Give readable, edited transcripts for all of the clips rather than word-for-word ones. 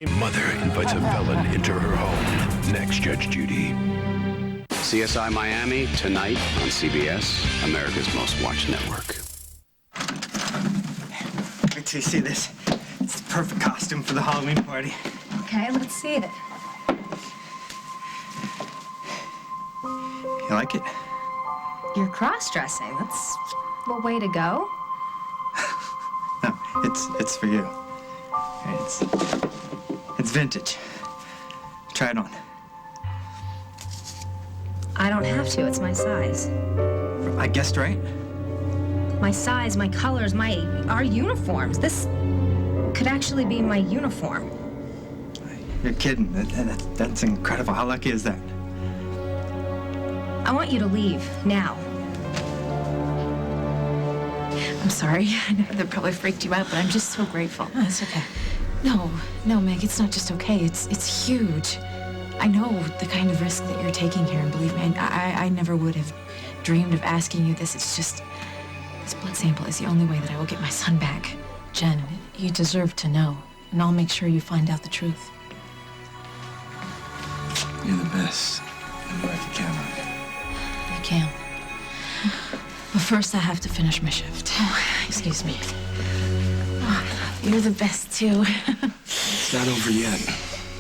Mother invites a felon into her home. Next, Judge Judy. CSI Miami, tonight on CBS, America's most watched network. Wait till you see this. It's the perfect costume for the Halloween party. Okay, let's see it. You like it? You're cross-dressing. That's a way to go. No, it's for you. It's vintage. Try it on. I don't have to. It's my size. I guessed right? My size, my colors, our uniforms. This could actually be my uniform. You're kidding. That's incredible. How lucky is that? I want you to leave now. I'm sorry. I know that probably freaked you out, but I'm just so grateful. Oh, it's okay. No, Meg, it's not just okay. It's huge. I know the kind of risk that you're taking here, and believe me, I never would have dreamed of asking you this. It's just, this blood sample is the only way that I will get my son back. Jen, you deserve to know, and I'll make sure you find out the truth. You're the best. And you can count on it. I can. But first, I have to finish my shift. Oh, excuse me. Oh, you're the best, too. It's not over yet.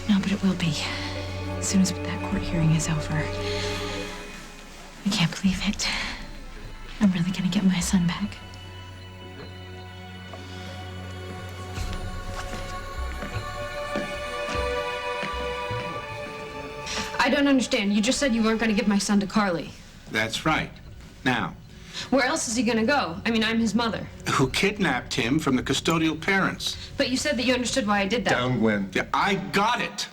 No, but it will be. As soon as that court hearing is over. I can't believe it. I'm really gonna get my son back. I don't understand. You just said you weren't going to give my son to Carly. That's right. Now, Where else is he going to go? I mean, I'm his mother. who kidnapped him from the custodial parents? But you said that you understood why I did that. Down, Gwen. Yeah, I got it.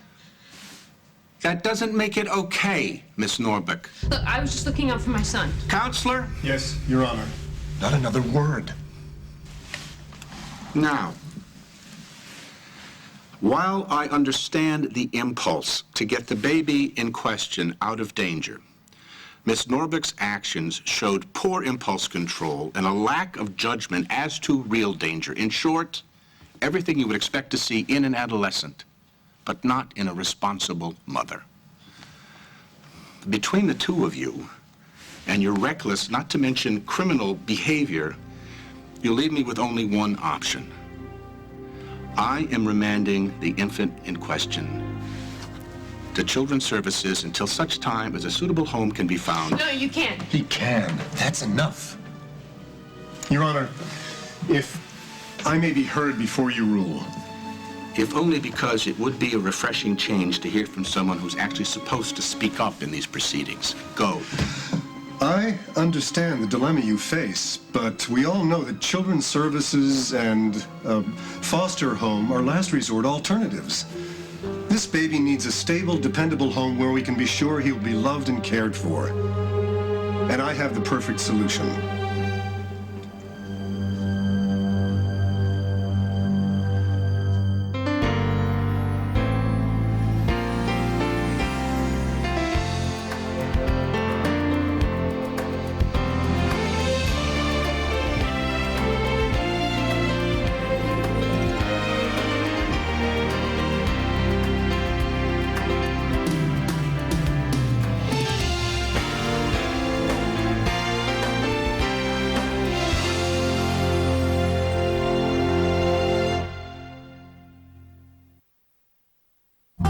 That doesn't make it okay, Miss Norbeck. Look, I was just looking out for my son. Counselor? Yes, Your Honor. Not another word. Now, while I understand the impulse to get the baby in question out of danger, Miss Norbeck's actions showed poor impulse control and a lack of judgment as to real danger. In short, everything you would expect to see in an adolescent, but not in a responsible mother. Between the two of you and your reckless, not to mention criminal behavior, you leave me with only one option. I am remanding the infant in question to Children's Services until such time as a suitable home can be found. No, you can't. He can. That's enough. Your Honor, if I may be heard before you rule. If only because it would be a refreshing change to hear from someone who's actually supposed to speak up in these proceedings. Go. I understand the dilemma you face, but we all know that Children's Services and a foster home are last resort alternatives. This baby needs a stable, dependable home where we can be sure he will be loved and cared for. And I have the perfect solution.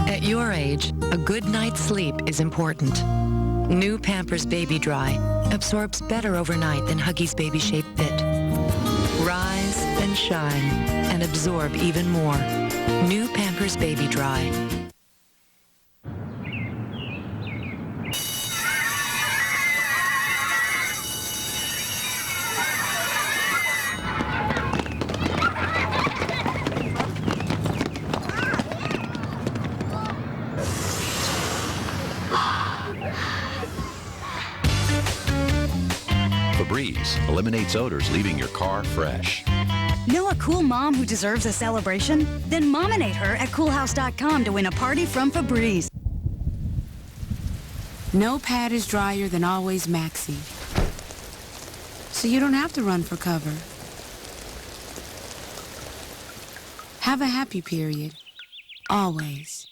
At your age, a good night's sleep is important. New Pampers Baby Dry absorbs better overnight than Huggies Baby Shape Fit. Rise and shine and absorb even more. New Pampers Baby Dry. Febreze eliminates odors, leaving your car fresh. Know a cool mom who deserves a celebration? Then mominate her at coolhouse.com to win a party from Febreze. No pad is drier than Always Maxi. So you don't have to run for cover. Have a happy period. always.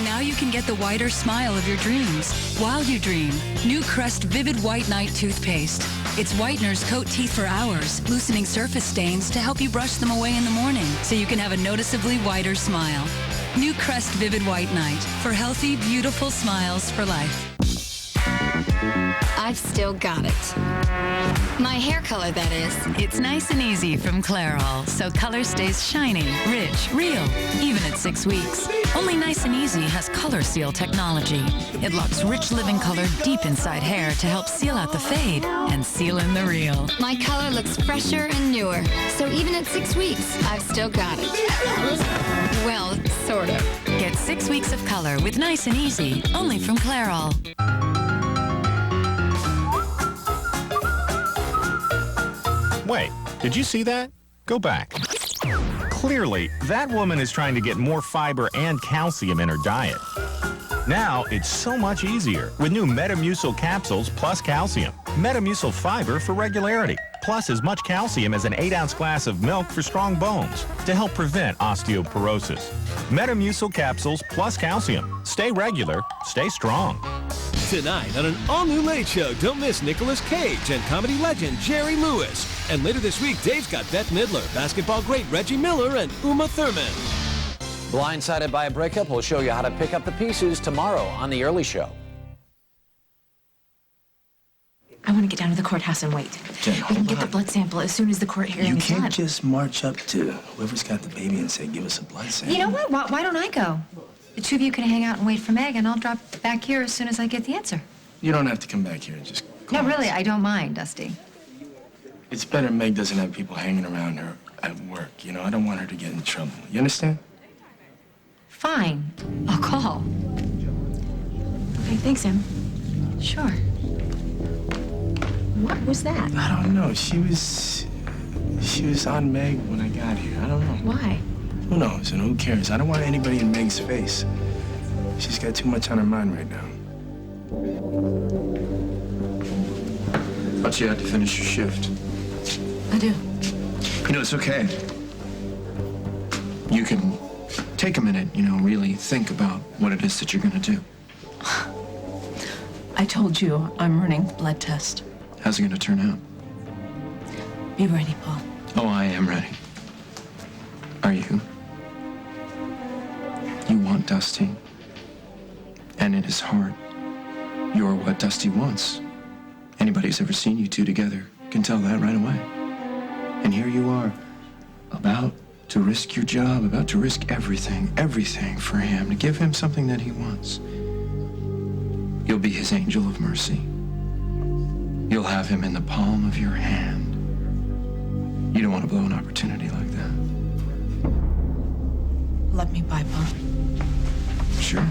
Now you can get the whiter smile of your dreams while you dream. New Crest Vivid White Night Toothpaste. Its whiteners coat teeth for hours, loosening surface stains to help you brush them away in the morning so you can have a noticeably whiter smile. New Crest Vivid White Night for healthy, beautiful smiles for life. I've still got it. My hair color, that is. It's nice and easy from Clairol, so color stays shiny, rich, real, even at 6 weeks. Only Nice and Easy has Color Seal technology. It locks rich living color deep inside hair to help seal out the fade and seal in the real. My color looks fresher and newer, so even at 6 weeks, I've still got it. Well, sort of. Get 6 weeks of color with Nice and Easy, only from Clairol. Wait, did you see that? Go back. Clearly, that woman is trying to get more fiber and calcium in her diet. Now, it's so much easier with new Metamucil capsules plus calcium. Metamucil fiber for regularity, plus as much calcium as an 8-ounce glass of milk for strong bones to help prevent osteoporosis. Metamucil capsules plus calcium. Stay regular, stay strong. Tonight on an all-new Late Show, don't miss Nicolas Cage and comedy legend Jerry Lewis. And later this week, Dave's got Bette Midler, basketball great Reggie Miller, and Uma Thurman. Blindsided by a breakup, we'll show you how to pick up the pieces tomorrow on The Early Show. I want to get down to the courthouse and wait. Jen, I can get the blood sample as soon as the court hearing is done. You can't just march up to whoever's got the baby and say, give us a blood sample. You know what? Why don't I go? The two of you can hang out and wait for Meg, and I'll drop back here as soon as I get the answer. You don't have to come back here. Just No, really, I don't mind, Dusty. It's better Meg doesn't have people hanging around her at work. You know, I don't want her to get in trouble. You understand? Fine. I'll call. Okay, thanks, Em. Sure. What was that? I don't know. She was on Meg when I got here. I don't know. Why? Who knows and who cares? I don't want anybody in Meg's face. She's got too much on her mind right now. Thought you had to finish your shift. I do. You know, it's okay. You can take a minute, you know, really think about what it is that you're gonna do. I told you I'm running the blood test. How's it gonna turn out? Be ready, Paul. Oh, I am ready. Are you? You want Dusty. And in his heart, you're what Dusty wants. Anybody who's ever seen you two together can tell that right away. And here you are, about to risk your job, about to risk everything for him, to give him something that he wants. You'll be his angel of mercy. You'll have him in the palm of your hand. You don't want to blow an opportunity like that. Let me by, Paul. Sure.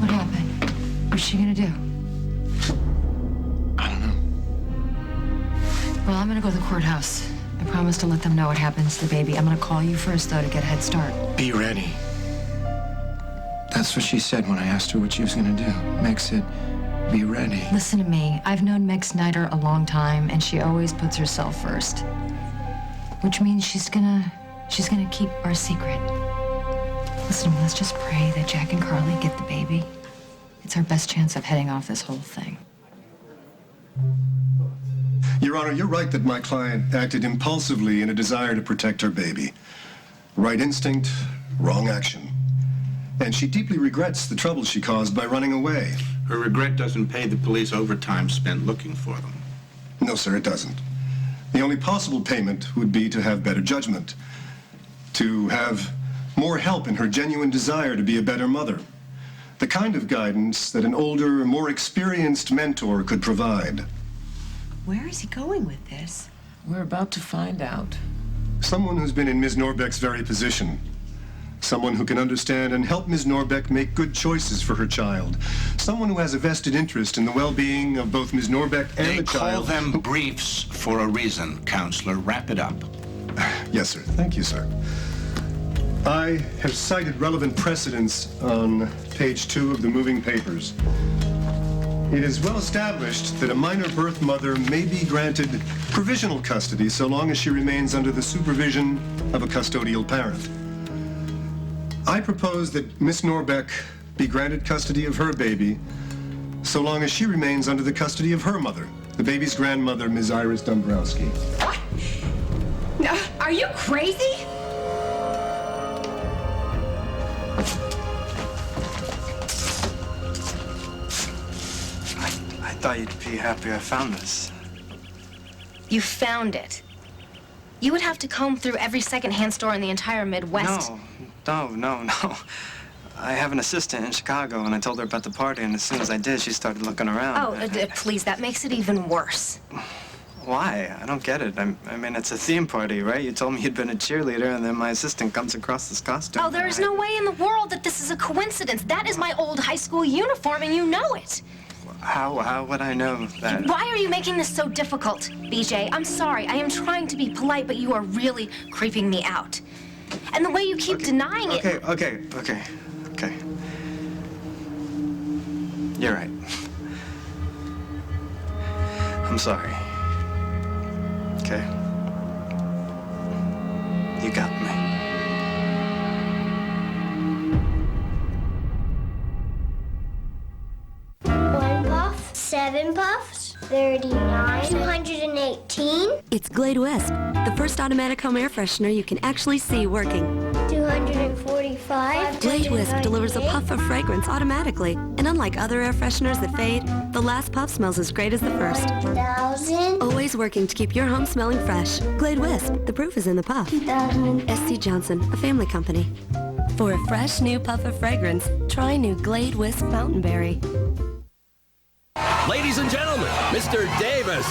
What happened? What's she gonna do? I don't know. Well, I'm gonna go to the courthouse. I promise to let them know what happens to the baby. I'm gonna call you first, though, to get a head start. Be ready. That's what she said when I asked her what she was gonna do. Meg said, be ready. Listen to me. I've known Meg Snyder a long time, and she always puts herself first. Which means she's gonna keep our secret. Listen, let's just pray that Jack and Carly get the baby. It's our best chance of heading off this whole thing. Your Honor, you're right that my client acted impulsively in a desire to protect her baby. Right instinct, wrong action. And she deeply regrets the trouble she caused by running away. Her regret doesn't pay the police overtime spent looking for them. No, sir, it doesn't. The only possible payment would be to have better judgment, to have more help in her genuine desire to be a better mother, the kind of guidance that an older, more experienced mentor could provide. Where is he going with this? We're about to find out. Someone who's been in Ms. Norbeck's very position. Someone who can understand and help Ms. Norbeck make good choices for her child. Someone who has a vested interest in the well-being of both Ms. Norbeck and the child. They call them briefs for a reason, Counselor. Wrap it up. Yes, sir. Thank you, sir. I have cited relevant precedents on page 2 of the moving papers. It is well established that a minor birth mother may be granted provisional custody so long as she remains under the supervision of a custodial parent. I propose that Miss Norbeck be granted custody of her baby so long as she remains under the custody of her mother, the baby's grandmother, Ms. Iris Dombrowski. What? No, are you crazy? I thought you'd be happy I found this. You found it. You would have to comb through every second-hand store in the entire Midwest. No. I have an assistant in Chicago, and I told her about the party, and as soon as I did, she started looking around. Oh, please, that makes it even worse. Why? I don't get it. I mean, it's a theme party, right? You told me you'd been a cheerleader, and then my assistant comes across this costume. Oh, there is no way in the world that this is a coincidence. That is my old high school uniform, and you know it. How would I know that? Why are you making this so difficult, BJ? I'm sorry. I am trying to be polite, but you are really creeping me out. And the way you keep denying it... Okay. You're right. I'm sorry. Okay? You got me. One puff, 7 puffs, 39, 218. It's Glade Wisp, the first automatic home air freshener you can actually see working. 245. Glade Wisp delivers a puff of fragrance automatically, and unlike other air fresheners that fade, the last puff smells as great as the first. 1,000. Always working to keep your home smelling fresh. Glade Wisp, the proof is in the puff. 2,000. SC Johnson, a family company. For a fresh new puff of fragrance, try new Glade Wisp Fountainberry. Ladies and gentlemen, Mr. Davis.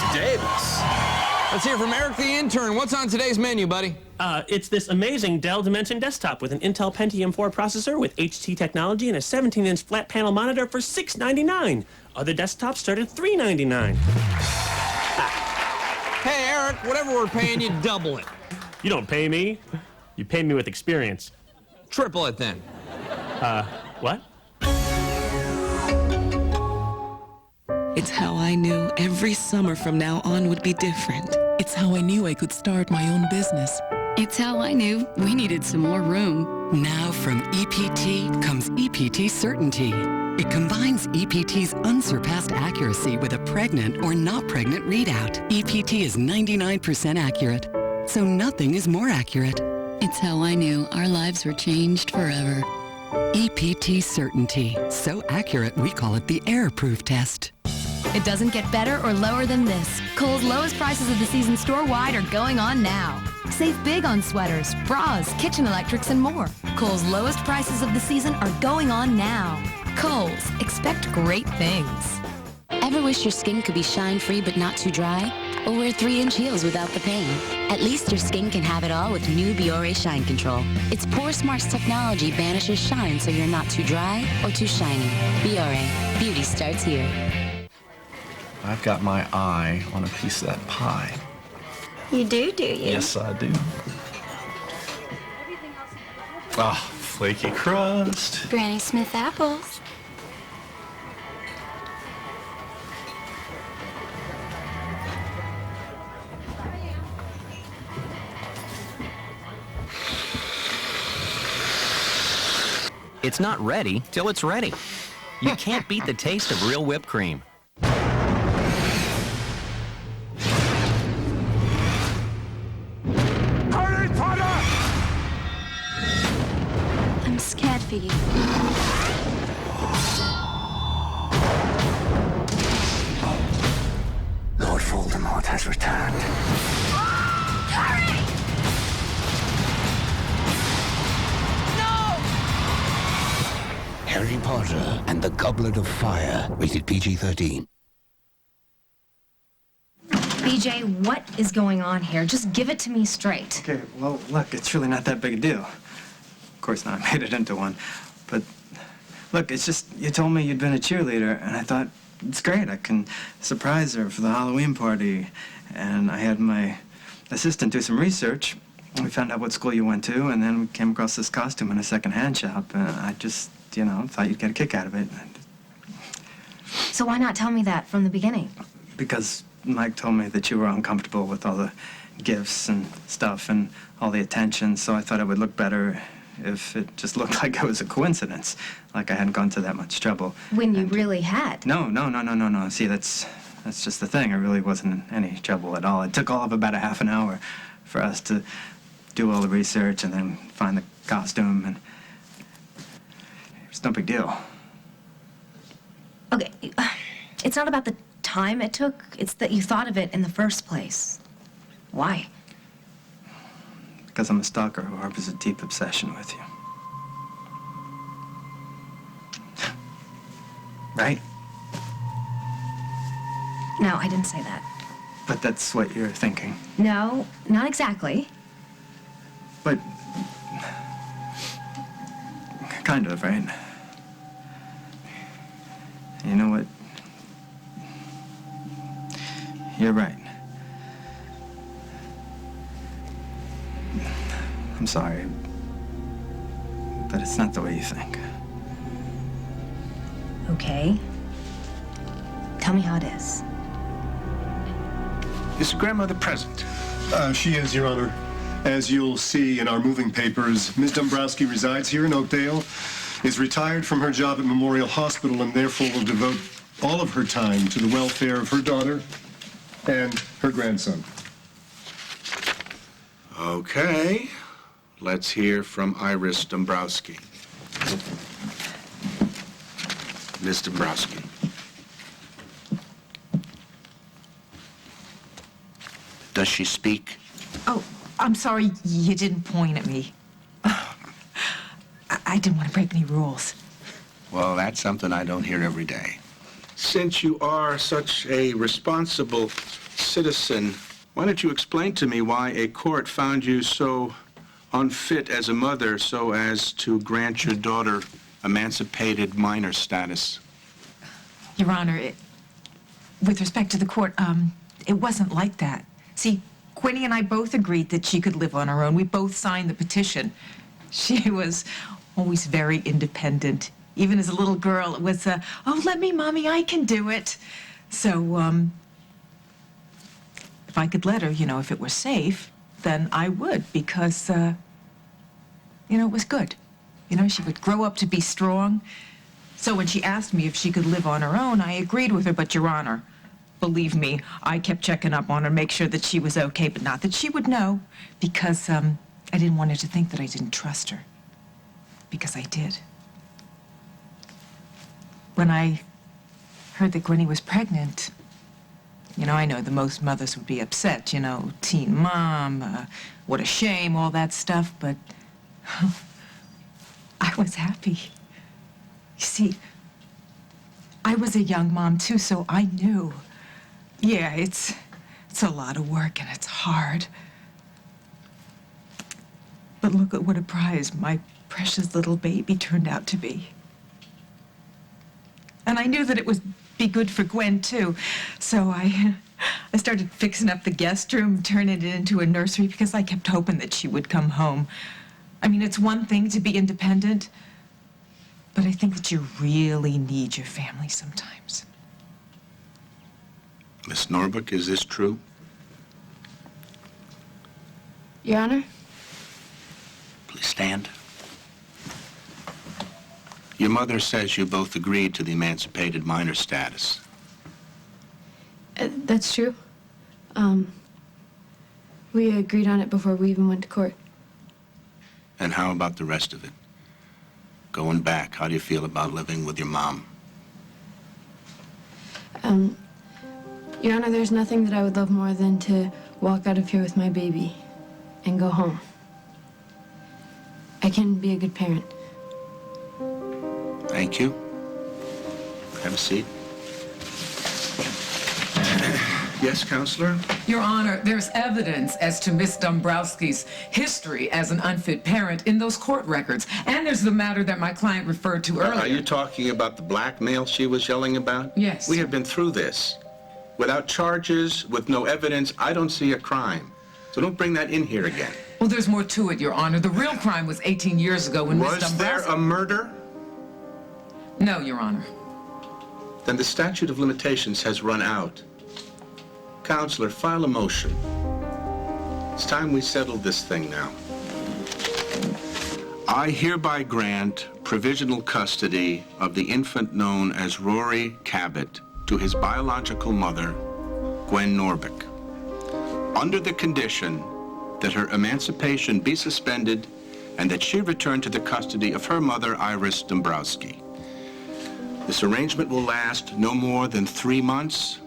Let's hear from Eric the intern. What's on today's menu, buddy? It's this amazing Dell Dimension desktop with an Intel Pentium 4 processor with HT technology and a 17-inch flat panel monitor for $699. Other desktops start at $399. Hey, Eric, whatever we're paying you, double it. You don't pay me. You pay me with experience. Triple it then. What? It's how I knew every summer from now on would be different. It's how I knew I could start my own business. It's how I knew we needed some more room. Now from EPT comes EPT Certainty. It combines EPT's unsurpassed accuracy with a pregnant or not pregnant readout. EPT is 99% accurate, so nothing is more accurate. It's how I knew our lives were changed forever. EPT Certainty. So accurate, we call it the Airproof test. It doesn't get better or lower than this. Kohl's lowest prices of the season store-wide are going on now. Save big on sweaters, bras, kitchen electrics, and more. Kohl's lowest prices of the season are going on now. Kohl's. Expect great things. Ever wish your skin could be shine-free but not too dry? Or wear 3-inch heels without the pain? At least your skin can have it all with new Biore Shine Control. Its Pore Smart's technology banishes shine so you're not too dry or too shiny. Biore. Beauty starts here. I've got my eye on a piece of that pie. You do you? Yes, I do. Ah, flaky crust. Granny Smith apples. It's not ready till it's ready. You can't beat the taste of real whipped cream. I'm scared for you. Lord Voldemort has returned. Hurry! Harry Potter and the Goblet of Fire, rated PG-13. BJ, what is going on here? Just give it to me straight. Okay, well, look, it's really not that big a deal. Of course not, I made it into one. But, look, it's just, you told me you'd been a cheerleader, and I thought, it's great, I can surprise her for the Halloween party. And I had my assistant do some research, We found out what school you went to, and then we came across this costume in a second-hand shop. I just, you know, thought you'd get a kick out of it. So why not tell me that from the beginning? Because Mike told me that you were uncomfortable with all the gifts and stuff and all the attention, so I thought it would look better if it just looked like it was a coincidence, like I hadn't gone to that much trouble. When you really had. No. See, that's just the thing. I really wasn't in any trouble at all. It took all of about a half an hour for us to do all the research and then find the costume, and it's no big deal. Okay, it's not about the time it took. It's that you thought of it in the first place. Why? Because I'm a stalker who harbors a deep obsession with you. Right? No, I didn't say that. But that's what you're thinking. No, not exactly. But kind of, right? You know what? You're right. I'm sorry, but it's not the way you think. Okay. Tell me how it is. Is grandmother present? She is, Your Honor. As you'll see in our moving papers, Ms. Dombrowski resides here in Oakdale, is retired from her job at Memorial Hospital, and therefore will devote all of her time to the welfare of her daughter and her grandson. Okay. Let's hear from Iris Dombrowski. Miss Dombrowski. Does she speak? Oh, I'm sorry you didn't point at me. I didn't want to break any rules. Well, that's something I don't hear every day. Since you are such a responsible citizen, why don't you explain to me why a court found you so unfit as a mother so as to grant your daughter emancipated minor status? Your Honor, with respect to the court, it wasn't like that. See, Quinny and I both agreed that she could live on her own. We both signed the petition. She was always very independent. Even as a little girl, it was, oh, let me, Mommy, I can do it. So, if I could let her, you know, if it was safe, then I would, because, you know, it was good. You know, she would grow up to be strong. So when she asked me if she could live on her own, I agreed with her, but Your Honor, believe me, I kept checking up on her, make sure that she was okay, but not that she would know, because, I didn't want her to think that I didn't trust her. Because I did. When I heard that Gwenny was pregnant, you know, I know that most mothers would be upset, you know, teen mom, what a shame, all that stuff, but I was happy. You see, I was a young mom too, so I knew. Yeah, it's a lot of work and it's hard. But look at what a prize my precious little baby turned out to be. And I knew that it would be good for Gwen, too. So I started fixing up the guest room, turning it into a nursery, because I kept hoping that she would come home. I mean, it's one thing to be independent, but I think that you really need your family sometimes. Miss Norbuck, is this true? Your Honor? Please stand. Your mother says you both agreed to the emancipated minor status. That's true. We agreed on it before we even went to court. And how about the rest of it? Going back, how do you feel about living with your mom? Your Honor, there's nothing that I would love more than to walk out of here with my baby and go home. I can be a good parent. Thank you. Have a seat. Yes, Counselor? Your Honor, there's evidence as to Miss Dombrowski's history as an unfit parent in those court records. And there's the matter that my client referred to earlier. Are you talking about the blackmail she was yelling about? Yes. We have been through this. Without charges, with no evidence, I don't see a crime. So don't bring that in here again. Well, there's more to it, Your Honor. The real crime was 18 years ago when Miss Was there a murder? No, Your Honor. Then the statute of limitations has run out. Counselor, file a motion. It's time we settled this thing now. I hereby grant provisional custody of the infant known as Rory Cabot to his biological mother, Gwen Norbeck, under the condition that her emancipation be suspended and that she return to the custody of her mother, Iris Dombrowski. This arrangement will last no more than 3 months.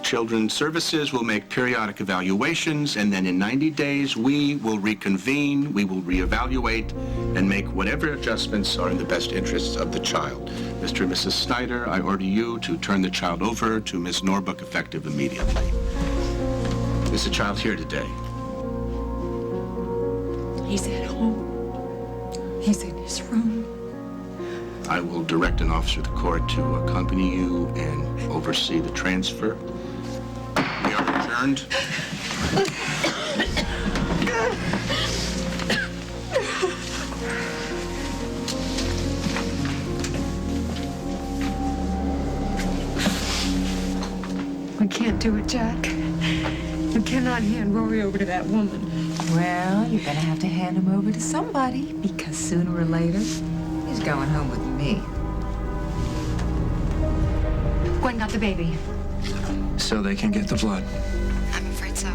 Children's Services will make periodic evaluations, and then in 90 days, we will reconvene, we will reevaluate, and make whatever adjustments are in the best interests of the child. Mr. and Mrs. Snyder, I order you to turn the child over to Ms. Norbeck effective immediately. Is the child here today? He's at home. He's in his room. I will direct an officer of the court to accompany you and oversee the transfer. We are adjourned. We can't do it, Jack. You cannot hand Rory over to that woman. Well, you're gonna have to hand him over to somebody, because sooner or later, he's going home with me. Gwen got the baby. So they can get the blood. I'm afraid so.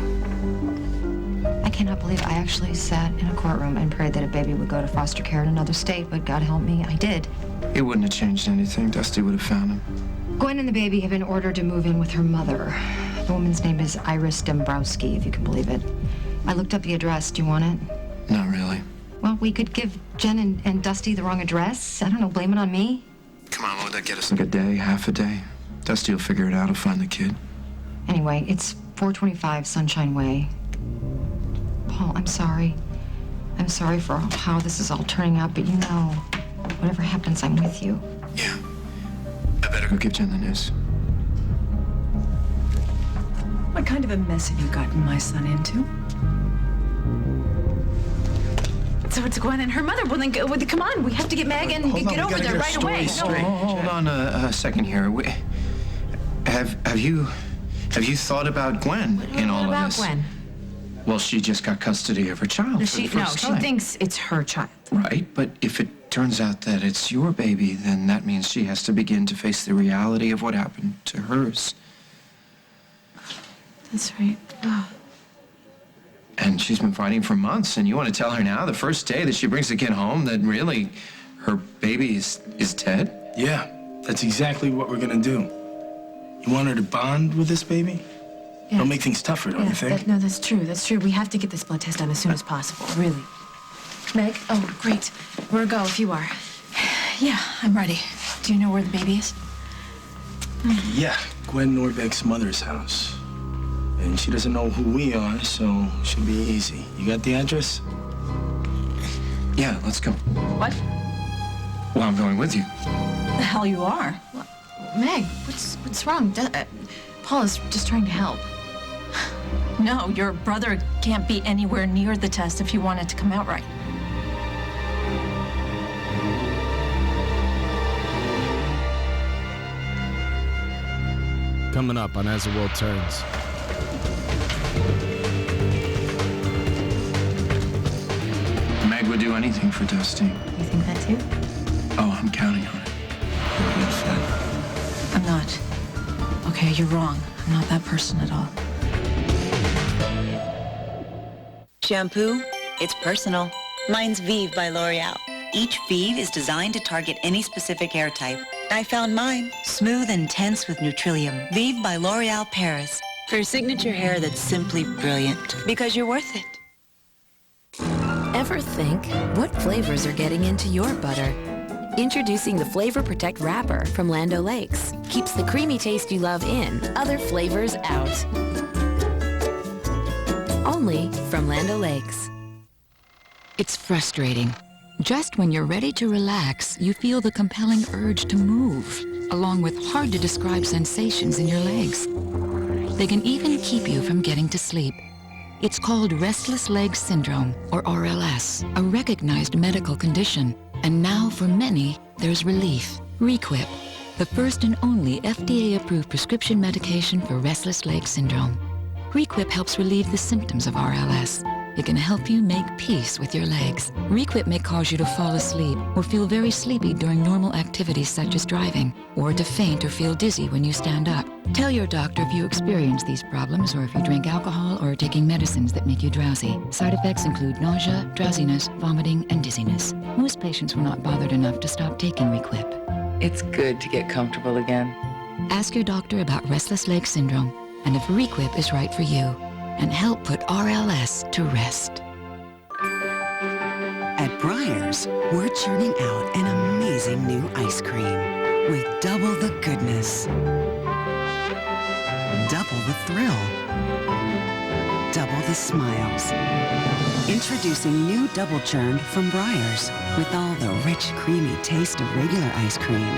I cannot believe I actually sat in a courtroom and prayed that a baby would go to foster care in another state, but God help me, I did. It wouldn't have changed anything. Dusty would have found him. Gwen and the baby have been ordered to move in with her mother. The woman's name is Iris Dombrowski, if you can believe it. I looked up the address. Do you want it? Not really. Well, we could give Jen and Dusty the wrong address. I don't know, blame it on me. Come on, what would that get us? Like a day, half a day? Dusty will figure it out. He'll find the kid. Anyway, it's 425 Sunshine Way. Paul, I'm sorry. I'm sorry for how this is all turning out, but you know, whatever happens, I'm with you. Yeah. I better go give Jen the news. What kind of a mess have you gotten my son into? So it's Gwen and her mother. Well, then, come on. We have to get Meg and get over there right away. Hold on a second here. Have you thought about Gwen in all of this? What about Gwen? Well, she just got custody of her child for the first time. She thinks it's her child. Right, but if it turns out that it's your baby, then that means she has to begin to face the reality of what happened to hers. That's right. Oh. And she's been fighting for months, and you want to tell her now, the first day that she brings the kid home, that really her baby is dead? Yeah, that's exactly what we're gonna do. You want her to bond with this baby? Yeah. It'll make things tougher, don't you think? No, that's true. That's true. We have to get this blood test done as soon as possible. Really. Meg? Oh, great. We'll go if you are. Yeah, I'm ready. Do you know where the baby is? Yeah, Gwen Norbeck's mother's house. And she doesn't know who we are, so she'll be easy. You got the address? Yeah, let's go. What? Well, I'm going with you. The hell you are? Well, Meg, what's wrong? Paul is just trying to help. No, your brother can't be anywhere near the test if you want it to come out right. Coming up on As the World Turns. Meg would do anything for Dusty. You think that too? Oh, I'm counting on it. I'm not. Okay, you're wrong. I'm not that person at all. Shampoo? It's personal. Mine's Vive by L'Oreal. Each Vive is designed to target any specific hair type. I found mine. Smooth and tense with Nutrillium. Vive by L'Oreal Paris. For signature hair that's simply brilliant. Because you're worth it. Ever think, what flavors are getting into your butter? Introducing the Flavor Protect Wrapper from Land O'Lakes. Keeps the creamy taste you love in, other flavors out. Only from Land O'Lakes. It's frustrating. Just when you're ready to relax, you feel the compelling urge to move, along with hard-to-describe sensations in your legs. They can even keep you from getting to sleep. It's called restless leg syndrome, or RLS, a recognized medical condition. And now, for many, there's relief. Requip, the first and only FDA-approved prescription medication for restless leg syndrome. Requip helps relieve the symptoms of RLS. It can help you make peace with your legs. Requip may cause you to fall asleep or feel very sleepy during normal activities such as driving, or to faint or feel dizzy when you stand up. Tell your doctor if you experience these problems or if you drink alcohol or are taking medicines that make you drowsy. Side effects include nausea, drowsiness, vomiting, and dizziness. Most patients were not bothered enough to stop taking Requip. It's good to get comfortable again. Ask your doctor about restless leg syndrome and if Requip is right for you, and help put RLS to rest. At Breyers, we're churning out an amazing new ice cream with double the goodness, double the thrill, double the smiles. Introducing new Double Churned from Breyers with all the rich, creamy taste of regular ice cream,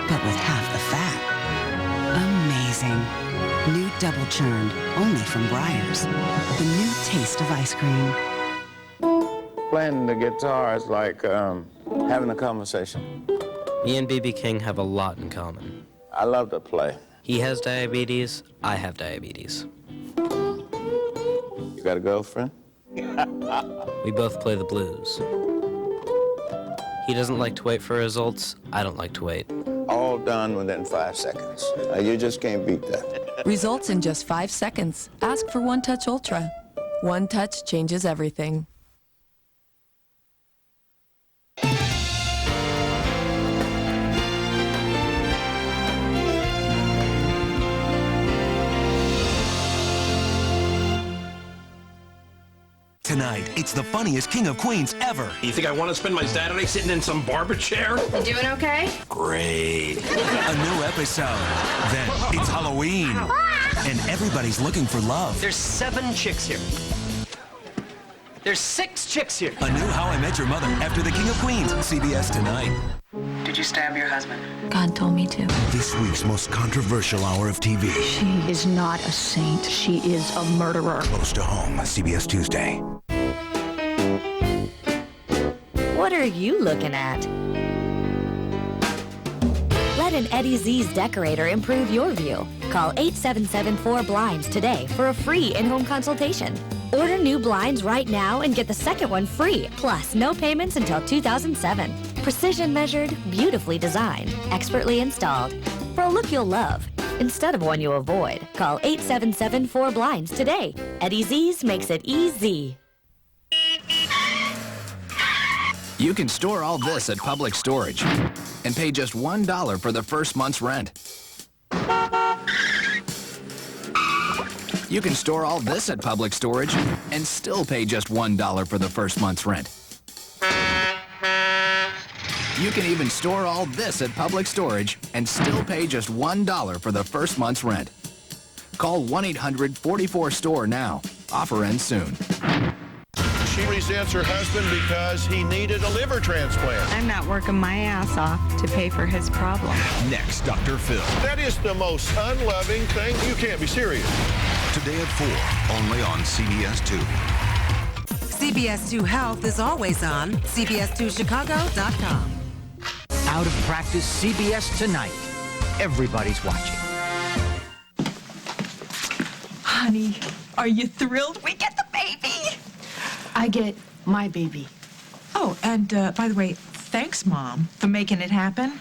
but with half the fat. Amazing. New Double Churned, only from Breyers. The new taste of ice cream. Playing the guitar is like having a conversation. Me and B.B. King have a lot in common. I love to play. He has diabetes, I have diabetes. You got a girlfriend? We both play the blues. He doesn't like to wait for results, I don't like to wait. All done within 5 seconds. You just can't beat that. Results in just 5 seconds. Ask for One Touch Ultra. One touch changes everything. Tonight, it's the funniest King of Queens ever. You think I want to spend my Saturday sitting in some barber chair? You doing okay? Great. A new episode. Then it's Halloween. And everybody's looking for love. There's 7 chicks here. There's 6 chicks here. A new How I Met Your Mother after the King of Queens. CBS tonight. Did you stab your husband? God told me to. This week's most controversial hour of TV. She is not a saint. She is a murderer. Close to home, CBS Tuesday. What are you looking at? Let an Eddie Z's decorator improve your view. Call 877-4BLINDS today for a free in-home consultation. Order new blinds right now and get the second one free. Plus, no payments until 2007. Precision measured, beautifully designed, expertly installed. For a look you'll love, instead of one you avoid. Call 877-4BLINDS today. Eddie Z's makes it easy. You can store all this at Public Storage and pay just $1 for the first month's rent. You can store all this at Public Storage and still pay just $1 for the first month's rent. You can even store all this at Public Storage and still pay just $1 for the first month's rent. Call 1-800-44-STORE now. Offer ends soon. She resents her husband because he needed a liver transplant. I'm not working my ass off to pay for his problem. Next, Dr. Phil. That is the most unloving thing. You can't be serious. Today at 4, only on CBS 2. CBS 2 Health is always on CBS2Chicago.com. Out of Practice CBS Tonight. Everybody's watching. Honey, are you thrilled we get the baby? I get my baby. Oh, and by the way, thanks, Mom, for making it happen.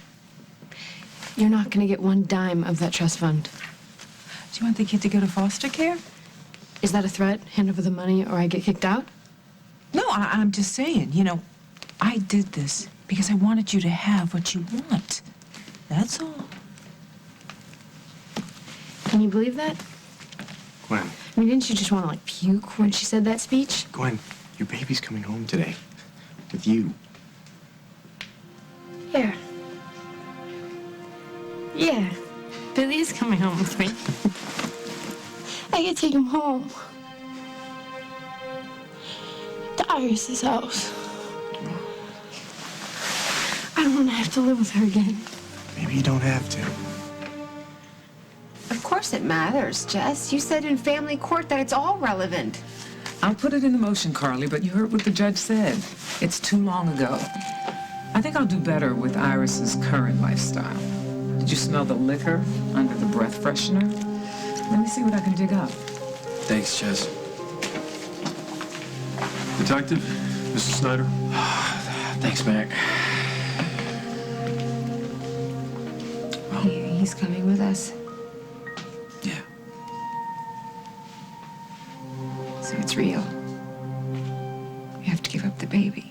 You're not going to get one dime of that trust fund. Do you want the kid to go to foster care? Is that a threat? Hand over the money or I get kicked out? No, I'm just saying, you know, I did this because I wanted you to have what you want. That's all. Can you believe that? Gwen, I mean, didn't you just want to, like, puke when she said that speech? Gwen, your baby's coming home today. With you. Yeah. Yeah. Billy is coming home with me. I can take him home. To Iris's house. I don't want to have to live with her again. Maybe you don't have to. Of course it matters, Jess. You said in family court that it's all relevant. I'll put it into motion, Carly, but you heard what the judge said. It's too long ago. I think I'll do better with Iris's current lifestyle. Did you smell the liquor under the breath freshener? Let me see what I can dig up. Thanks, Jess. Detective, Mr. Snyder. Thanks, Mac. He's coming with us. Yeah. So it's real. You have to give up the baby.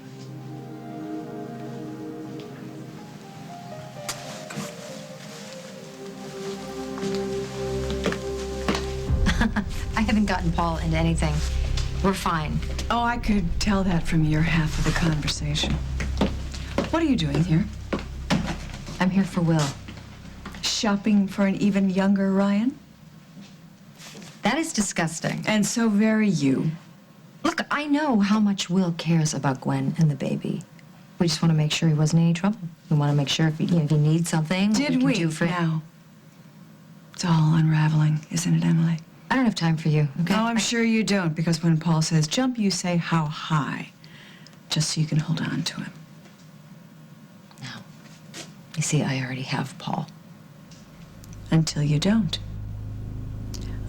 I haven't gotten Paul into anything. We're fine. Oh, I could tell that from your half of the conversation. What are you doing here? I'm here for Will. Shopping for an even younger Ryan? That is disgusting. And so very you. Look, I know how much Will cares about Gwen and the baby. We just want to make sure he wasn't in any trouble. We want to make sure if he needs something, Did can we? do for him. Now. It's all unraveling, isn't it, Emily? I don't have time for you, okay? Oh, I'm sure you don't, because when Paul says jump, you say how high, just so you can hold on to him. No. You see, I already have Paul. Until you don't.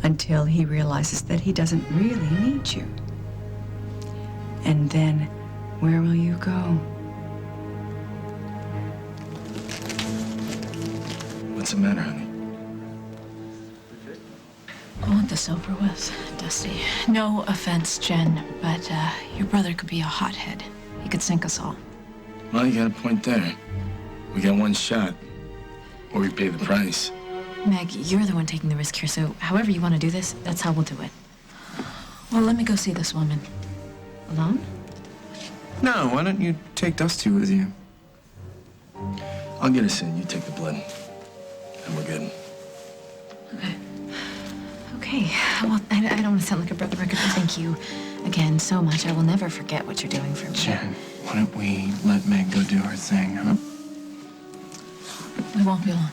Until he realizes that he doesn't really need you. And then, where will you go? What's the matter, honey? I want this over with, Dusty. No offense, Jen, but your brother could be a hothead. He could sink us all. Well, you got a point there. We got one shot, or we pay the price. Meg, you're the one taking the risk here, so however you want to do this, that's how we'll do it. Well, let me go see this woman. Alone? No, why don't you take Dusty with you? I'll get us in, you take the blood, and we're good. Okay. Well, I don't want to sound like a brother record, but thank you again so much. I will never forget what you're doing for me. Jen, why don't we let Meg go do her thing, huh? We won't be long.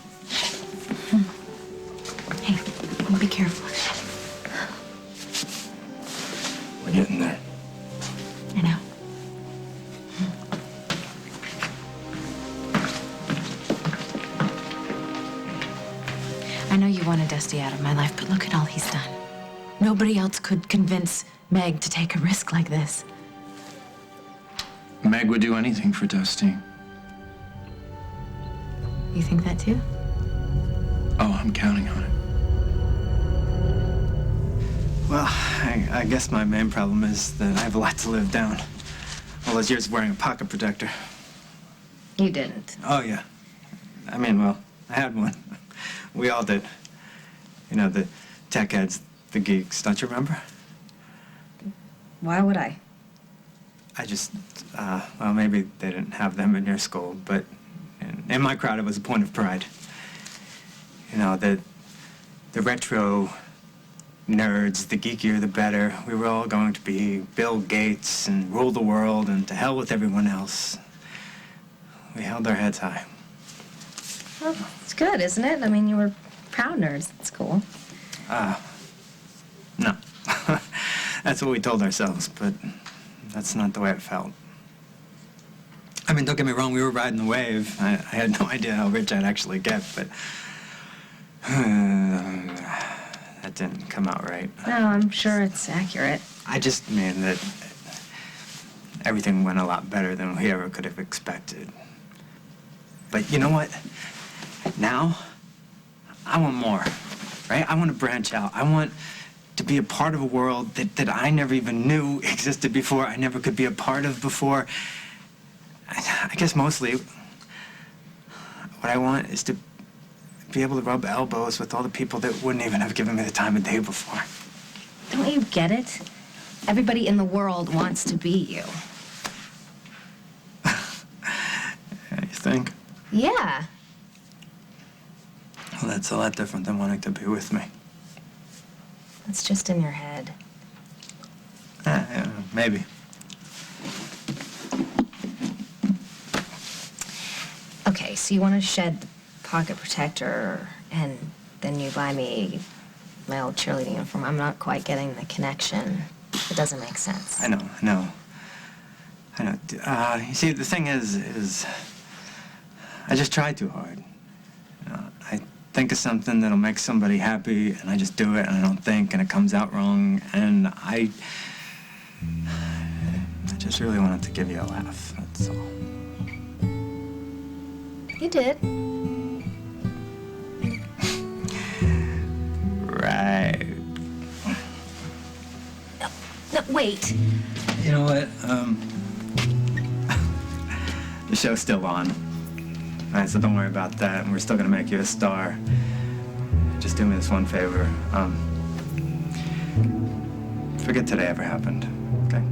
Hey, be careful. We're getting there. I know. I know you wanted Dusty out of my life, but look at all he's done. Nobody else could convince Meg to take a risk like this. Meg would do anything for Dusty. You think that too? Oh, I'm counting on it. Well, I guess my main problem is that I have a lot to live down. All those years wearing a pocket protector. You didn't. Oh, yeah. I mean, well, I had one. We all did. You know, the tech heads, the geeks, don't you remember? Why would I? I just, well, maybe they didn't have them in your school, but in my crowd, it was a point of pride. You know, the retro nerds, the geekier the better. We were all going to be Bill Gates and rule the world, and to hell with everyone else. We held our heads high. Well, it's good, isn't it? I mean, you were proud nerds. That's cool. No. That's what we told ourselves, but that's not the way it felt. I mean, don't get me wrong, we were riding the wave. I had no idea how rich I'd actually get, but that didn't come out right. No, I'm sure it's accurate. I just mean that everything went a lot better than we ever could have expected. But you know what? Now, I want more, right? I want to branch out. I want to be a part of a world that I never even knew existed before, I never could be a part of before. I guess mostly what I want is to be able to rub elbows with all the people that wouldn't even have given me the time of day before. Don't you get it? Everybody in the world wants to be you. You think? Yeah. Well, that's a lot different than wanting to be with me. It's just in your head. Yeah, maybe. Okay, so you want to shed the pocket protector, and then you buy me my old cheerleading uniform. I'm not quite getting the connection. It doesn't make sense. I know. You see, the thing is I just try too hard. I think of something that'll make somebody happy, and I just do it, and I don't think, and it comes out wrong, and I just really wanted to give you a laugh, that's all. You did. Right. No, wait. You know what? The show's still on. All right, so don't worry about that. We're still gonna make you a star. Just do me this one favor. Forget today ever happened, okay?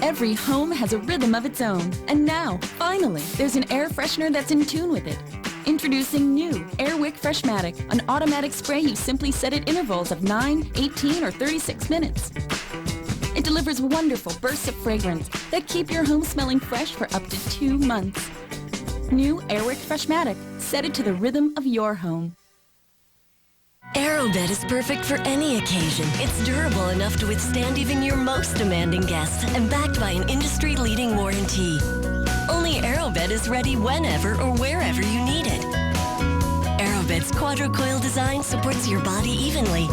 Every home has a rhythm of its own. And now, finally, there's an air freshener that's in tune with it. Introducing new Airwick Freshmatic, an automatic spray you simply set at intervals of 9, 18, or 36 minutes. It delivers wonderful bursts of fragrance that keep your home smelling fresh for up to 2 months. New Airwick Freshmatic. Set it to the rhythm of your home. AeroBed is perfect for any occasion. It's durable enough to withstand even your most demanding guests and backed by an industry-leading warranty. Only AeroBed is ready whenever or wherever you need it. AeroBed's quadrocoil design supports your body evenly.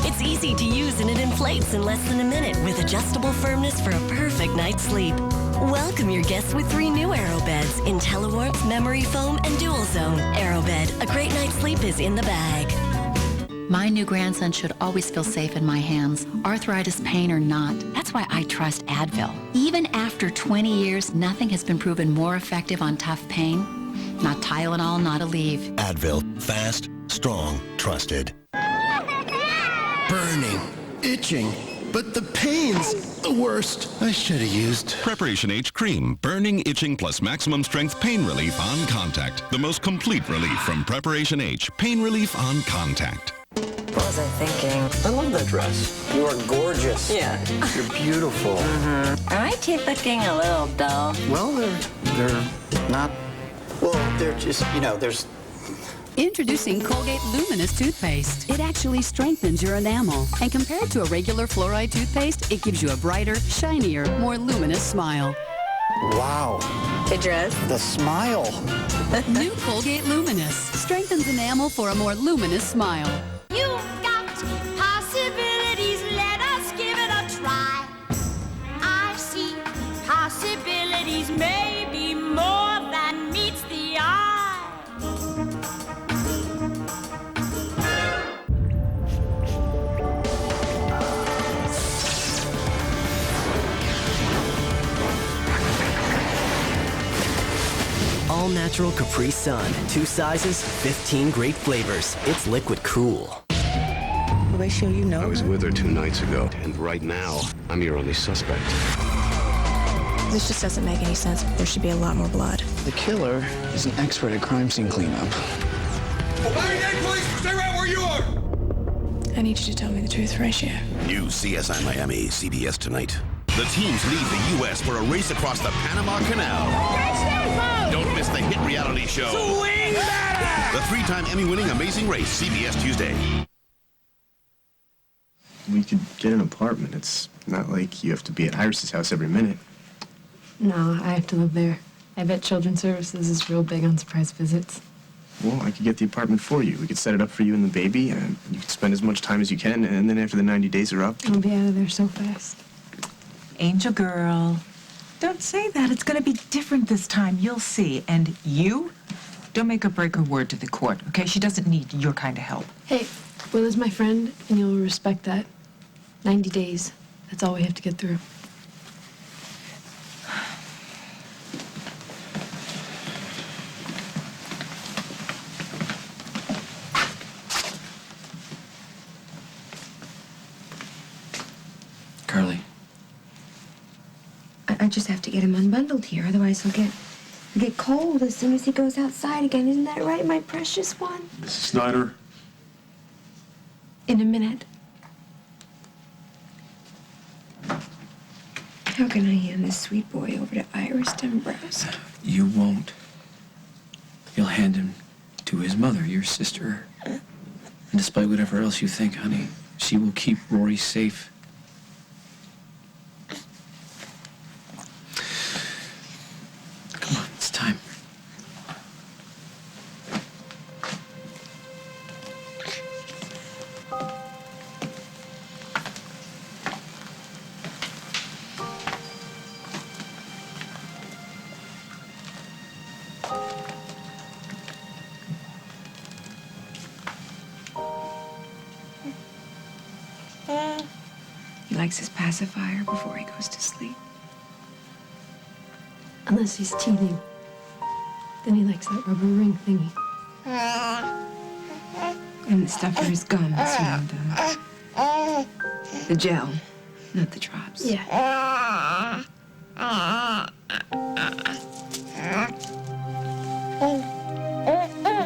It's easy to use and it inflates in less than a minute with adjustable firmness for a perfect night's sleep. Welcome your guests with 3 new AeroBeds in telewarmth, memory foam, and dual zone. AeroBed, a great night's sleep is in the bag. My new grandson should always feel safe in my hands, arthritis, pain, or not. That's why I trust Advil. Even after 20 years, nothing has been proven more effective on tough pain. Not Tylenol, not Aleve. Advil. Fast, strong, trusted. Burning, itching, but the pain's the worst. I should have used Preparation H Cream. Burning, itching, plus maximum strength pain relief on contact. The most complete relief from Preparation H. Pain relief on contact. What was I thinking? I love that dress. You are gorgeous. Yeah. You're beautiful. Are my teeth looking a little dull? Well, they're not. Well, they're just, there's. Introducing Colgate Luminous toothpaste. It actually strengthens your enamel. And compared to a regular fluoride toothpaste, it gives you a brighter, shinier, more luminous smile. Wow. Good dress. The smile. New Colgate Luminous strengthens enamel for a more luminous smile. You've got possibilities, let us give it a try. I see possibilities, maybe more than meets the eye. All-natural Capri Sun. 2 sizes, 15 great flavors. It's liquid cool. Will they show you no? I was with her 2 nights ago, and right now, I'm your only suspect. This just doesn't make any sense. There should be a lot more blood. The killer is an expert at crime scene cleanup. Miami-Dade police, stay right where you are! I need you to tell me the truth, Horatio. New CSI Miami, CBS tonight. The teams leave the U.S. for a race across the Panama Canal. Don't miss the hit reality show. Swing that! The 3-time Emmy-winning Amazing Race, CBS Tuesday. We could get an apartment. It's not like you have to be at Iris's house every minute. No, I have to live there. I bet Children's Services is real big on surprise visits. Well, I could get the apartment for you. We could set it up for you and the baby, and you could spend as much time as you can, and then after the 90 days are up... I'll be out of there so fast. Angel girl, don't say that. It's going to be different this time. You'll see. And you, don't make her break her word to the court, okay? She doesn't need your kind of help. Hey, Will is my friend, and you'll respect that. 90 days. That's all we have to get through. Carly. just have to get him unbundled here, otherwise he'll get cold as soon as he goes outside again. Isn't that right, my precious one? Mrs. Snyder? In a minute. How can I hand this sweet boy over to Iris Dombrowski? You won't. You'll hand him to his mother, your sister. And despite whatever else you think, honey, she will keep Rory safe. Come on, it's time. He likes his pacifier before he goes to sleep. Unless he's teething. Then he likes that rubber ring thingy. And the stuff for his gums, the gel, not the drops. Yeah. I'll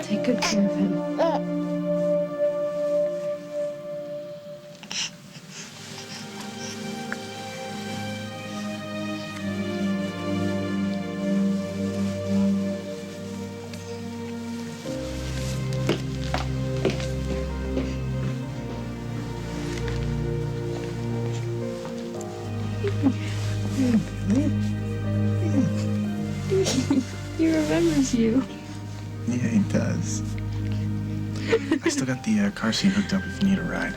take good care of him. He remembers you. Yeah, he does. I still got the car seat hooked up if you need a ride.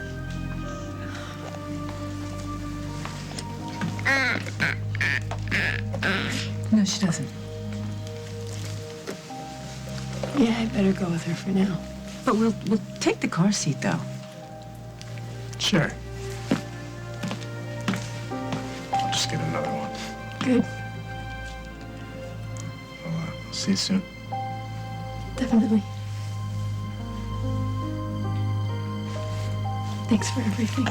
No, she doesn't. Yeah, I better go with her for now. But we'll take the car seat, though. Sure. I'll just get another one. Good. I'll see you soon. Definitely. Thanks for everything.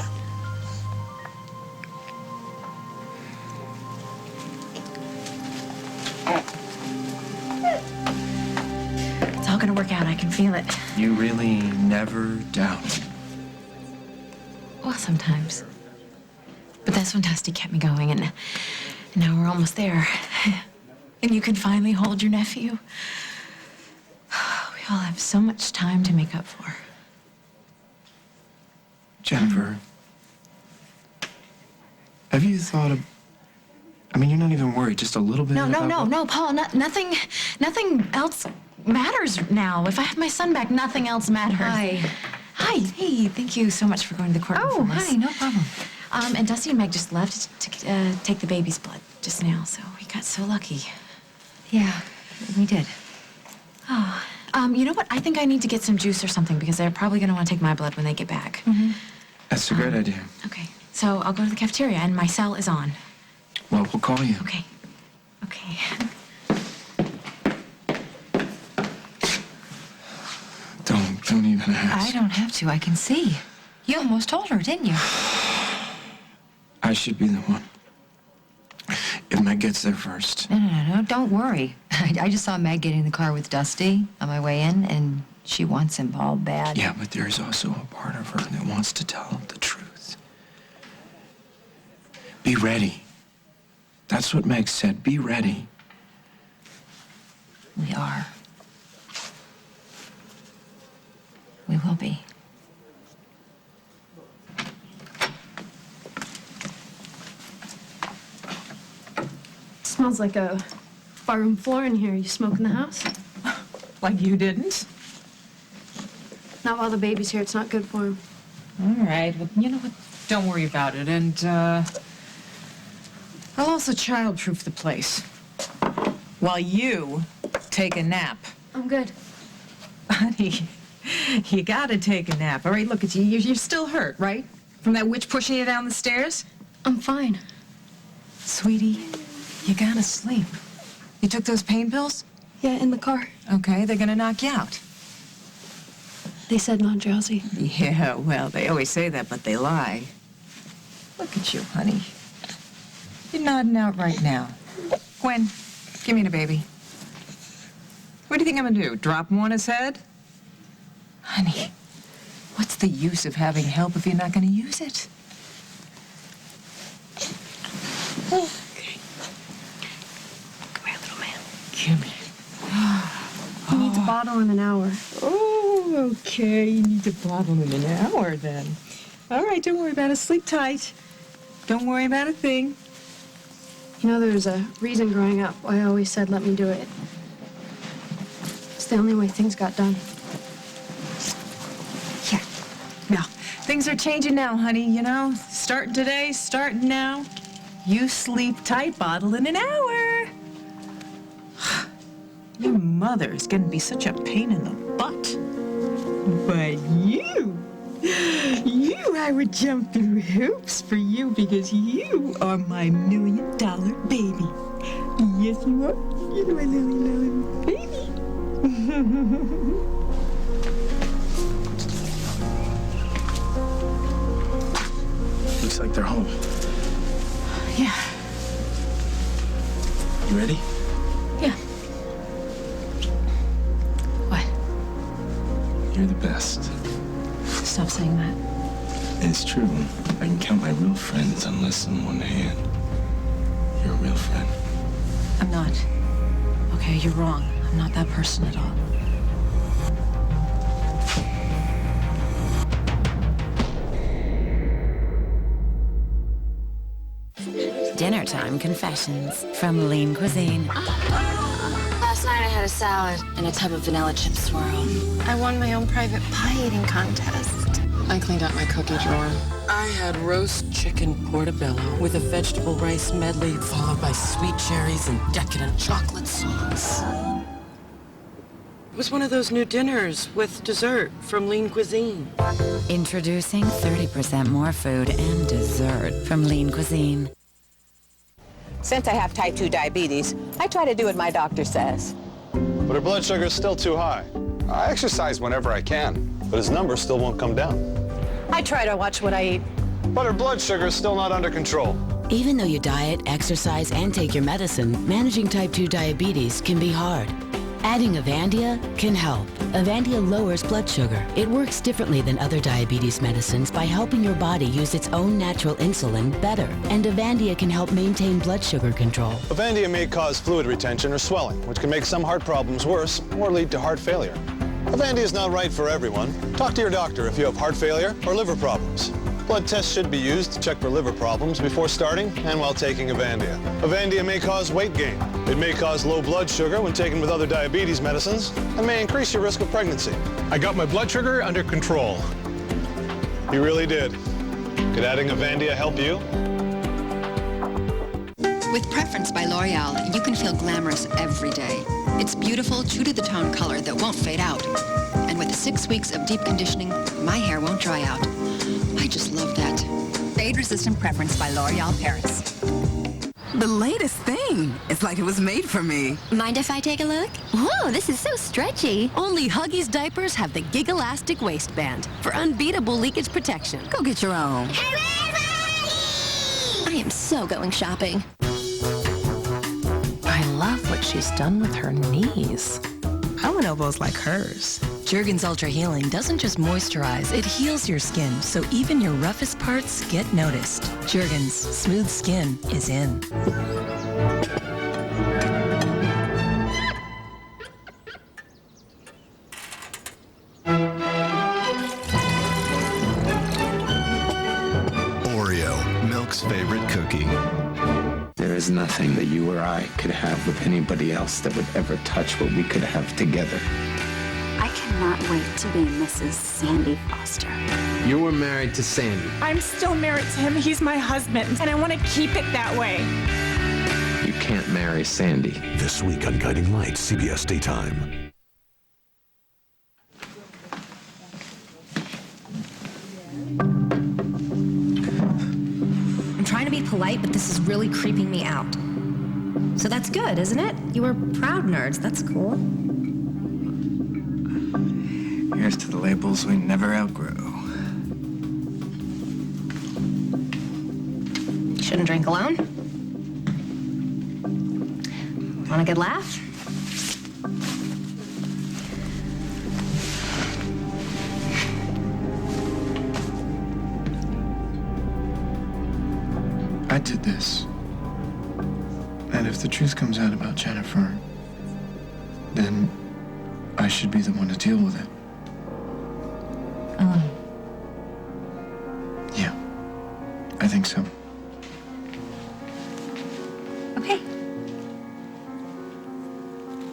It's all gonna work out. I can feel it. You really never doubt. Well, sometimes. But that's when Dusty kept me going, and now we're almost there. And you can finally hold your nephew. We all have so much time to make up for. Jennifer, have you thought of... I mean, you're not even worried, just a little bit No, Paul, nothing else matters now. If I have my son back, nothing else matters. Hi. Hi, hey, thank you so much for going to the courtroom for us. Honey, no problem. And Dusty and Meg just left to take the baby's blood just now, so we got so lucky. Yeah, we did. Oh, you know what? I think I need to get some juice or something because they're probably going to want to take my blood when they get back. Mm-hmm. That's a great idea. Okay, so I'll go to the cafeteria and my cell is on. Well, we'll call you. Okay. Okay. Don't even ask. I don't have to. I can see. You almost told her, didn't you? I should be the one. If Meg gets there first. No. Don't worry. I just saw Meg getting in the car with Dusty on my way in, and she wants him all bad. Yeah, but there's also a part of her that wants to tell the truth. Be ready. That's what Meg said. Be ready. We are. We will be. Smells like a barroom floor in here. You smoke in the house? Like you didn't? Not while the baby's here. It's not good for him. All right. Well, you know what? Don't worry about it. And, I'll also child-proof the place. While you take a nap. I'm good. Honey, you gotta take a nap. All right, look at you. You're still hurt, right? From that witch pushing you down the stairs? I'm fine. Sweetie, you gotta sleep. You took those pain pills? Yeah, in the car. Okay, they're gonna knock you out. They said not drowsy. Yeah, well, they always say that, but they lie. Look at you, honey. You're nodding out right now. Quinn, give me the baby. What do you think I'm gonna do? Drop him on his head? Honey, what's the use of having help if you're not gonna use it? Okay. Come here, little man. Give me. He needs a bottle in an hour. Oh, okay. You need to bottle in an hour then. All right, don't worry about it. Sleep tight. Don't worry about a thing. You know, there's a reason growing up why I always said, let me do it. It's the only way things got done. Yeah. Now, things are changing now, honey, you know? Starting today, starting now. You sleep tight, bottle in an hour. Your mother is going to be such a pain in the butt. But I would jump through hoops for you because you are my $1 million baby. Yes, you are. You're my $1 million baby. Looks like they're home. Yeah. You ready? Yeah. What? You're the best. Stop saying that. It's true. I can count my real friends on less than one hand. You're a real friend. I'm not. Okay, you're wrong. I'm not that person at all. Dinner time confessions from Lean Cuisine. Last night I had a salad and a tub of vanilla chip swirl. I won my own private pie eating contest. I cleaned out my cookie drawer. I had roast chicken portobello with a vegetable rice medley followed by sweet cherries and decadent chocolate sauce. It was one of those new dinners with dessert from Lean Cuisine. Introducing 30% more food and dessert from Lean Cuisine. Since I have type 2 diabetes, I try to do what my doctor says. But her blood sugar is still too high. I exercise whenever I can, but his number still won't come down. I try to watch what I eat. But her blood sugar is still not under control. Even though you diet, exercise, and take your medicine, managing type 2 diabetes can be hard. Adding Avandia can help. Avandia lowers blood sugar. It works differently than other diabetes medicines by helping your body use its own natural insulin better. And Avandia can help maintain blood sugar control. Avandia may cause fluid retention or swelling, which can make some heart problems worse or lead to heart failure. Avandia is not right for everyone. Talk to your doctor if you have heart failure or liver problems. Blood tests should be used to check for liver problems before starting and while taking Avandia. Avandia may cause weight gain. It may cause low blood sugar when taken with other diabetes medicines and may increase your risk of pregnancy. I got my blood sugar under control. You really did. Could adding Avandia help you? With Preference by L'Oreal, you can feel glamorous every day. It's beautiful, true-to-the-tone color that won't fade out. And with 6 weeks of deep conditioning, my hair won't dry out. I just love that. Fade-resistant Preference by L'Oreal Paris. The latest thing. It's like it was made for me. Mind if I take a look? Whoa, this is so stretchy. Only Huggies diapers have the Gig-Elastic waistband for unbeatable leakage protection. Go get your own. I am so going shopping. I love what she's done with her knees. I want elbows like hers. Jergens Ultra Healing doesn't just moisturize, it heals your skin, so even your roughest parts get noticed. Jergens, smooth skin is in. Oreo, Milk's favorite cookie. There is nothing that you or I could have with anybody else that would ever touch what we could have together. I cannot wait to be Mrs. Sandy Foster. You were married to Sandy. I'm still married to him. He's my husband, and I want to keep it that way. You can't marry Sandy. This week on Guiding Lights, CBS Daytime. I'm trying to be polite, but this is really creeping me out. So that's good, isn't it? You were proud nerds. That's cool. Here's to the labels we never outgrow. Shouldn't drink alone. Want a good laugh? I did this. And if the truth comes out about Jennifer, then I should be the one to deal with it. Alone. Yeah, I think so. Okay.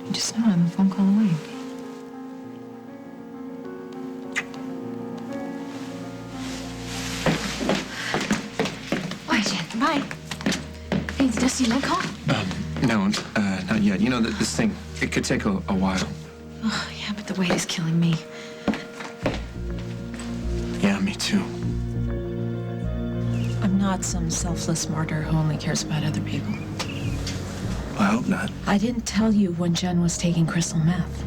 You just know I'm a phone call away. Bye, Jen. Bye. Hey, did Dusty and I call? No, not yet. You know, this thing, it could take a while. Oh, yeah, but the wait is killing me. Yeah, me too. I'm not some selfless martyr who only cares about other people. I hope not. I didn't tell you when Jen was taking crystal meth.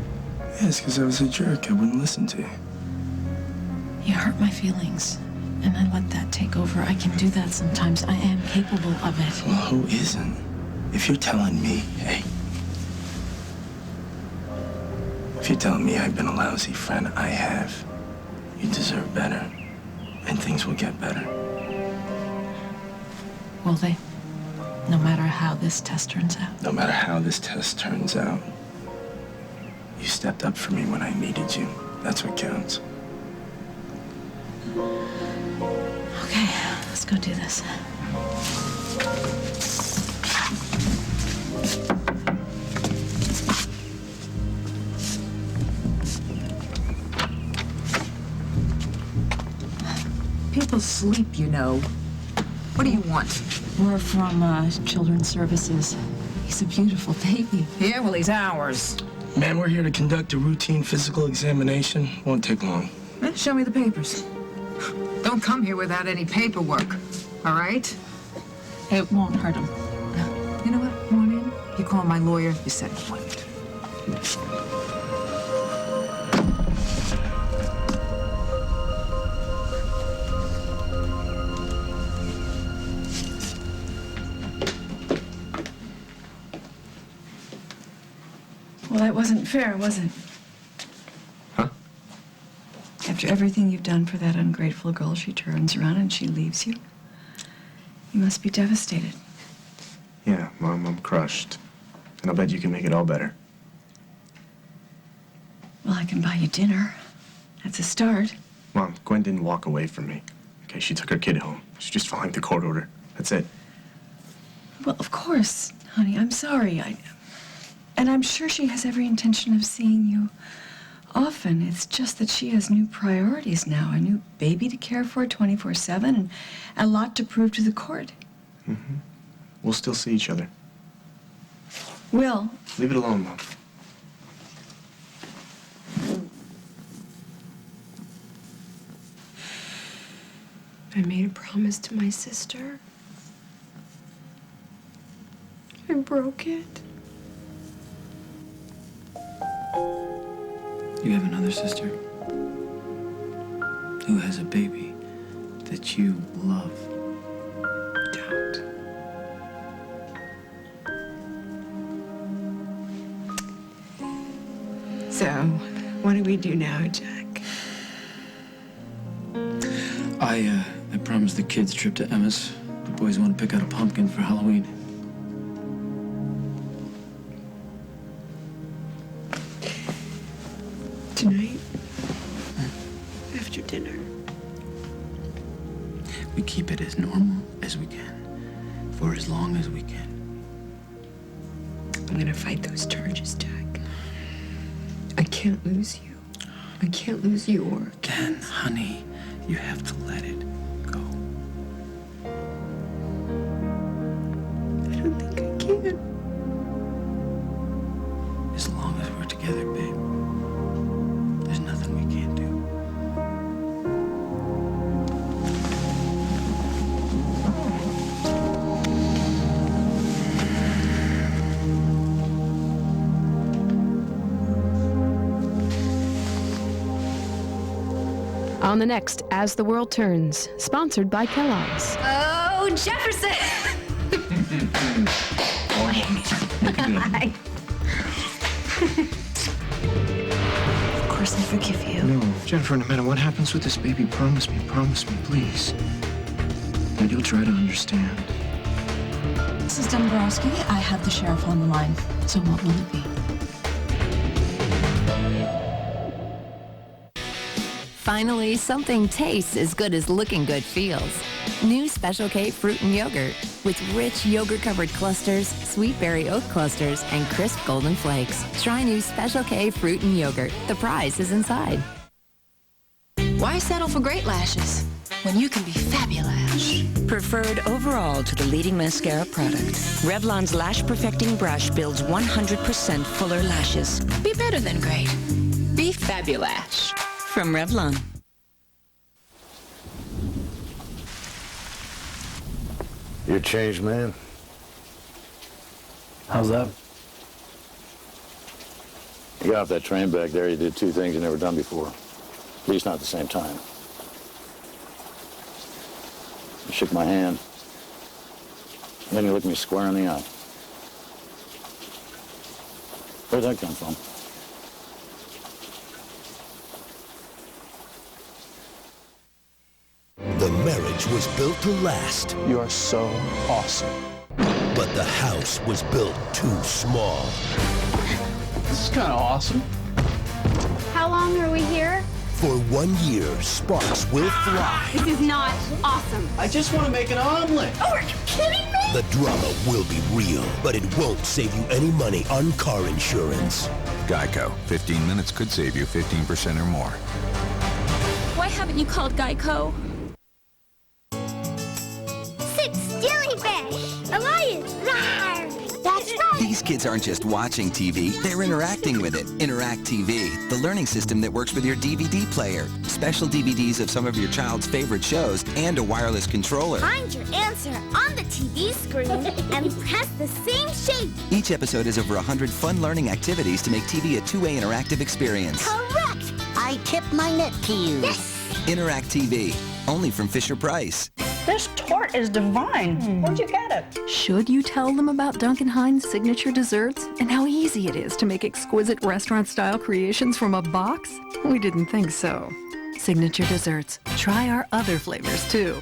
Yes, because I was a jerk. I wouldn't listen to you. You hurt my feelings, and I let that take over. I can do that sometimes. I am capable of it. Well, who isn't? If you're telling me, hey, if you're telling me I've been a lousy friend, I have. You deserve better, and things will get better. Will they? No matter how this test turns out. No matter how this test turns out, you stepped up for me when I needed you. That's what counts. Okay, let's go do this. People sleep, you know. What do you want? We're from Children's Services. He's a beautiful baby. Yeah, well, he's ours. Ma'am, we're here to conduct a routine physical examination. Won't take long. Show me the papers. Don't come here without any paperwork, all right? It won't hurt him. You know what? You want in? You call my lawyer. You set an appointment. Well, that wasn't fair, was it? Huh? After everything you've done for that ungrateful girl, she turns around and she leaves you. You must be devastated. Yeah, Mom, I'm crushed. And I'll bet you can make it all better. Well, I can buy you dinner. That's a start. Mom, Gwen didn't walk away from me. Okay, she took her kid home. She's just following the court order. That's it. Well, of course, honey, I'm sorry. And I'm sure she has every intention of seeing you often. It's just that she has new priorities now, a new baby to care for 24/7, and a lot to prove to the court. Mm-hmm. We'll still see each other. Will. Leave it alone, Mom. I made a promise to my sister. I broke it. You have another sister who has a baby that you love. Don't. So, what do we do now, Jack? I promised the kids a trip to Emma's. The boys want to pick out a pumpkin for Halloween. Tonight? After dinner? We keep it as normal as we can, for as long as we can. I'm gonna fight those charges, Jack. I can't lose you. I can't lose you or... Ken, honey, you have to let it go. I don't think I can. As long as we're together, babe, there's nothing we can't do. On the next As the World Turns, sponsored by Kellogg's. Oh, Jefferson! Of course I forgive you. No, Jennifer, no matter what happens with this baby, promise me, please, that you'll try to understand. Mrs. Dombrowski, I have the sheriff on the line. So what will it be? Finally, something tastes as good as looking good feels. New Special K fruit and yogurt with rich yogurt-covered clusters, sweet berry oat clusters, and crisp golden flakes. Try new Special K fruit and yogurt. The prize is inside. Why settle for great lashes when you can be fabulous? Preferred overall to the leading mascara product. Revlon's Lash Perfecting Brush builds 100% fuller lashes. Be better than great. Be fabulous. From Revlon. You changed, man. How's that? You got off that train back there, you did two things you never done before. At least not at the same time. You shook my hand, and then you looked me square in the eye. Where'd that come from? The marriage was built to last. You are so awesome. But the house was built too small. This is kind of awesome. How long are we here? For 1 year, sparks will fly. This is not awesome. I just want to make an omelet. Oh, are you kidding me? The drama will be real, but it won't save you any money on car insurance. Geico. 15 minutes could save you 15% or more. Why haven't you called Geico? Jellyfish! Elias! Rawr! That's right! These kids aren't just watching TV, they're interacting with it. Interact TV, the learning system that works with your DVD player. Special DVDs of some of your child's favorite shows and a wireless controller. Find your answer on the TV screen and press the same shape. Each episode has over 100 fun learning activities to make TV a two-way interactive experience. Correct! I tip my net to you. Yes! Interact TV, only from Fisher-Price. This tort is divine. Where'd you get it? Should you tell them about Duncan Hines' signature desserts and how easy it is to make exquisite restaurant-style creations from a box? We didn't think so. Signature desserts. Try our other flavors, too.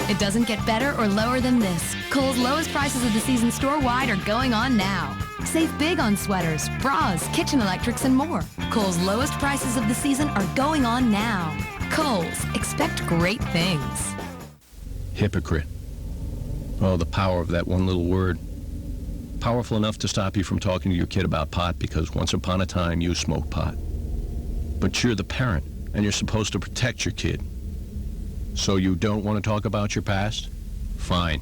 It doesn't get better or lower than this. Kohl's lowest prices of the season store-wide are going on now. Save big on sweaters, bras, kitchen electrics, and more. Kohl's lowest prices of the season are going on now. Kohl's. Expect great things. Hypocrite. Oh, the power of that one little word. Powerful enough to stop you from talking to your kid about pot because once upon a time you smoked pot. But you're the parent, and you're supposed to protect your kid. So you don't want to talk about your past? Fine.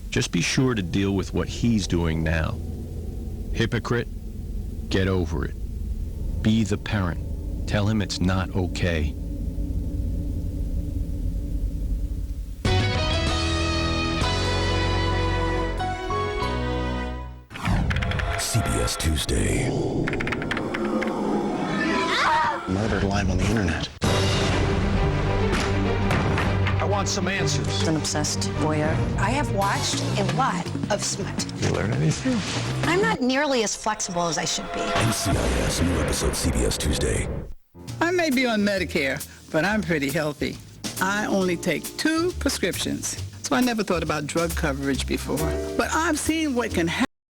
Just be sure to deal with what he's doing now. Hypocrite, get over it. Be the parent. Tell him it's not okay. CBS Tuesday. Murdered live on the internet. I want some answers. An obsessed voyeur. I have watched a lot of smut. You learn anything? I'm not nearly as flexible as I should be. NCIS, new episode CBS Tuesday. I may be on Medicare, but I'm pretty healthy. I only take 2 prescriptions, so I never thought about drug coverage before. But I've seen what can happen.